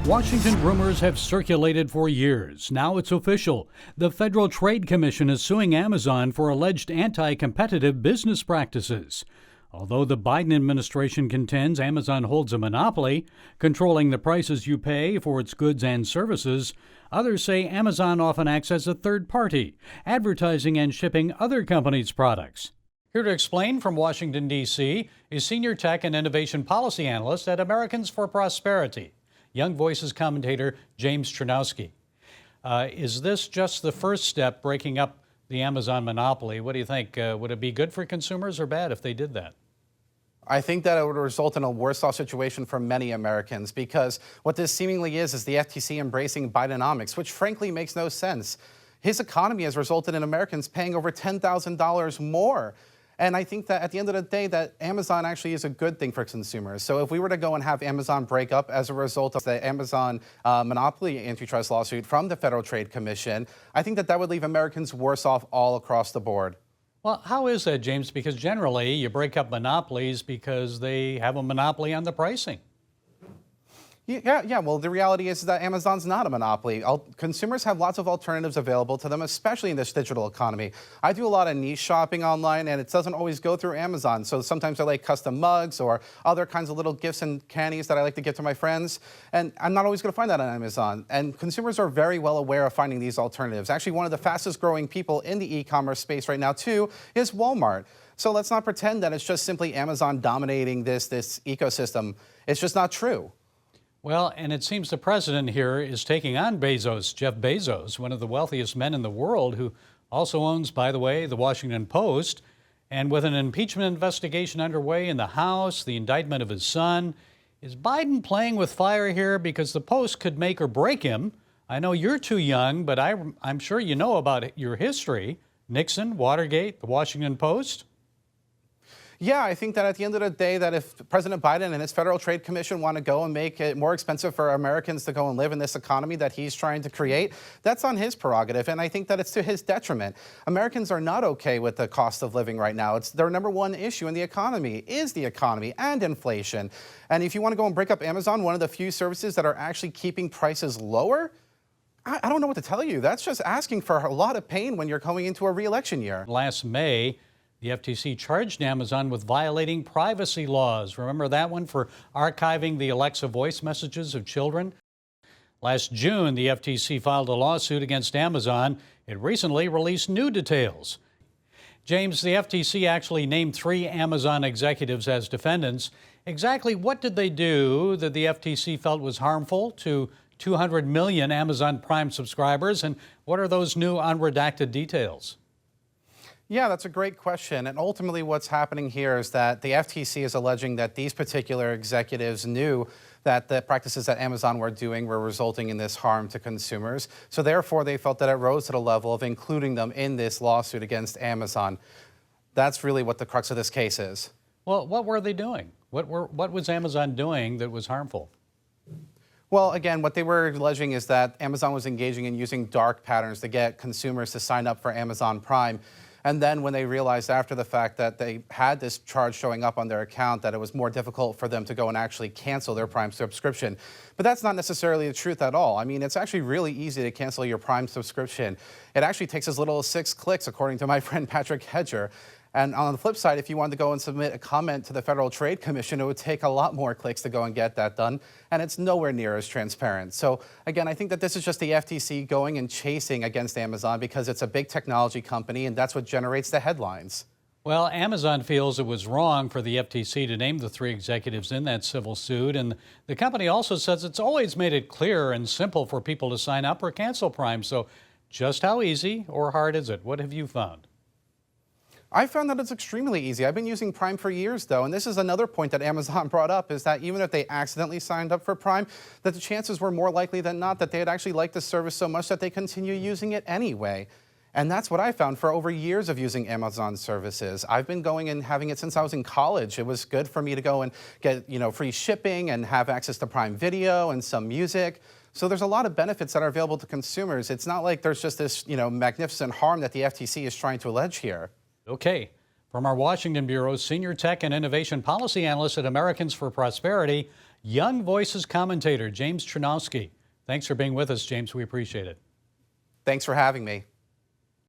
Washington rumors have circulated for years. Now it's official. The Federal Trade Commission is suing Amazon for alleged anti-competitive business practices. Although the Biden administration contends Amazon holds a monopoly, controlling the prices you pay for its goods and services, others say Amazon often acts as a third party, advertising and shipping other companies' products. Here to explain from Washington, D.C., is Senior Tech and Innovation Policy Analyst at Americans for Prosperity, Young Voices commentator James Czerniawski. Is this just the first step breaking up the Amazon monopoly? What do you think? Would it be good for consumers or bad if they did that? I think that it would result in a worse-off situation for many Americans, because what this seemingly is the FTC embracing Bidenomics, which frankly makes no sense. His economy has resulted in Americans paying over $10,000 more. And I think that at the end of the day, that Amazon actually is a good thing for consumers. So if we were to go and have Amazon break up as a result of the Amazon monopoly antitrust lawsuit from the Federal Trade Commission, I think that that would leave Americans worse off all across the board. Well, how is that, James? Because generally you break up monopolies because they have a monopoly on the pricing. Yeah. Well, the reality is that Amazon's not a monopoly. Consumers have lots of alternatives available to them, especially in this digital economy. I do a lot of niche shopping online, and it doesn't always go through Amazon. So sometimes I like custom mugs or other kinds of little gifts and candies that I like to give to my friends. And I'm not always going to find that on Amazon. And consumers are very well aware of finding these alternatives. Actually, one of the fastest growing people in the e-commerce space right now, too, is Walmart. So let's not pretend that it's just simply Amazon dominating this ecosystem. It's just not true. Well, and it seems the president here is taking on Jeff Bezos, one of the wealthiest men in the world, who also owns, by the way, the Washington Post. And with an impeachment investigation underway in the House, the indictment of his son, is Biden playing with fire here? Because the Post could make or break him. I know you're too young, but I'm sure you know about your history. Nixon, Watergate, the Washington Post. Yeah, I think that at the end of the day, that if President Biden and his Federal Trade Commission want to go and make it more expensive for Americans to go and live in this economy that he's trying to create, that's on his prerogative, and I think that it's to his detriment. Americans are not okay with the cost of living right now. It's their number one issue in the economy, is the economy and inflation. And if you want to go and break up Amazon, one of the few services that are actually keeping prices lower, I don't know what to tell you. That's just asking for a lot of pain when you're going into a re-election year. Last May, the FTC charged Amazon with violating privacy laws. Remember that one, for archiving the Alexa voice messages of children? Last June, the FTC filed a lawsuit against Amazon. It recently released new details. James, the FTC actually named 3 Amazon executives as defendants. Exactly what did they do that the FTC felt was harmful to 200 million Amazon Prime subscribers? And what are those new unredacted details? Yeah, that's a great question. And ultimately what's happening here is that the FTC is alleging that these particular executives knew that the practices that Amazon were doing were resulting in this harm to consumers. So therefore, they felt that it rose to the level of including them in this lawsuit against Amazon. That's really what the crux of this case is. Well, what were they doing? What was Amazon doing that was harmful? Well, again, what they were alleging is that Amazon was engaging in using dark patterns to get consumers to sign up for Amazon Prime. And then when they realized after the fact that they had this charge showing up on their account, that it was more difficult for them to go and actually cancel their Prime subscription. But that's not necessarily the truth at all. I mean, it's actually really easy to cancel your Prime subscription. It actually takes as little as 6 clicks, according to my friend Patrick Hedger. And on the flip side, if you wanted to go and submit a comment to the Federal Trade Commission, it would take a lot more clicks to go and get that done. And it's nowhere near as transparent. So again, I think that this is just the FTC going and chasing against Amazon because it's a big technology company and that's what generates the headlines. Well, Amazon feels it was wrong for the FTC to name the 3 executives in that civil suit. And the company also says it's always made it clear and simple for people to sign up or cancel Prime. So just how easy or hard is it? What have you found? I found that it's extremely easy. I've been using Prime for years, though, and this is another point that Amazon brought up, is that even if they accidentally signed up for Prime, that the chances were more likely than not that they'd actually like the service so much that they continue using it anyway. And that's what I found for over years of using Amazon services. I've been going and having it since I was in college. It was good for me to go and get, free shipping and have access to Prime Video and some music. So there's a lot of benefits that are available to consumers. It's not like there's just this, magnificent harm that the FTC is trying to allege here. Okay. From our Washington Bureau, Senior Tech and Innovation Policy Analyst at Americans for Prosperity, Young Voices commentator James Czerniawski. Thanks for being with us, James. We appreciate it. Thanks for having me.